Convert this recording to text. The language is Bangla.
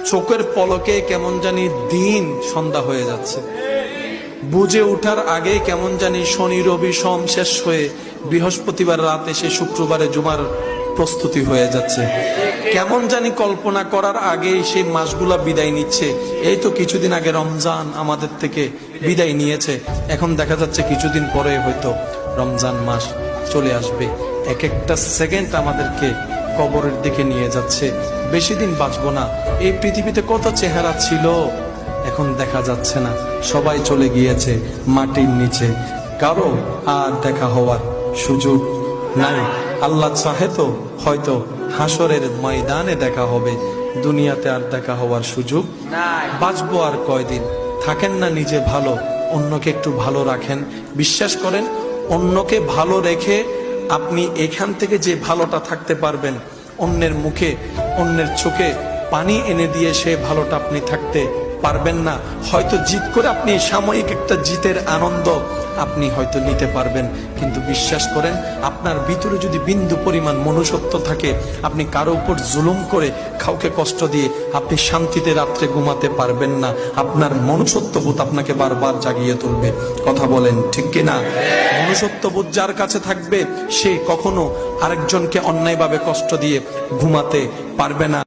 চোখের পলকে কেমন জানি দিন সন্ধ্যা হয়ে যাচ্ছে, বুঝে ওঠার আগে কেমন জানি শনি রবি সোম শেষ হয়ে বৃহস্পতিবার রাত এসে শুক্রবারে জুমার প্রস্তুতি হয়ে যাচ্ছে। কেমন জানি কল্পনা করার আগেই সেই মাসগুলা বিদায় নিচ্ছে। এই তো কিছুদিন আগে রমজান আমাদের থেকে বিদায় নিয়েছে, এখন দেখা যাচ্ছে কিছুদিন পরে হয়তো রমজান মাস চলে আসবে। এক একটা সেকেন্ড আমাদেরকে কবরের দিকে নিয়ে যাচ্ছে। বেশি দিন বাঁচবো না। এই পৃথিবীতে কত চেহারা ছিল, এখন দেখা যাচ্ছে না, সবাই চলে গিয়েছে মাটির নিচে, কারো আর দেখা হওয়ার সুযোগ নাই। আল্লাহ চাহে তো হয়তো হাসরের ময়দানে দেখা হবে, দুনিয়াতে আর দেখা হওয়ার সুযোগ নাই। বাঁচবো আর কয়দিন, থাকেন না নিজে ভালো, অন্যকে একটু ভালো রাখেন। বিশ্বাস করেন, অন্যকে ভালো রেখে আপনি এখান থেকে যে ভালোটা থাকতে পারবেন, অন্যের মুখে অন্যের চোখে পানি এনে দিয়ে সে ভালোটা আপনি থাকতে পারবেন না। হয়তো জিত করে আপনি সাময়িক একটা জিতের আনন্দ আপনি হয়তো নিতে পারবেন, কিন্তু বিশ্বাস করেন, আপনার ভিতরে যদি বিন্দু পরিমাণ মনুষ্যত্ব থাকে, আপনি কারো উপর জুলুম করে কাউকে কষ্ট দিয়ে আপনি শান্তিতে রাত্রে ঘুমাতে পারবেন না। আপনার মনুষ্যত্ববোধ আপনাকে বারবার জাগিয়ে তুলবে। কথা বলেন ঠিক কিনা? মনুষ্যত্ববোধ যার কাছে থাকবে, সে কখনো আরেকজনকে অন্যায়ভাবে কষ্ট দিয়ে ঘুমাতে পারবে না।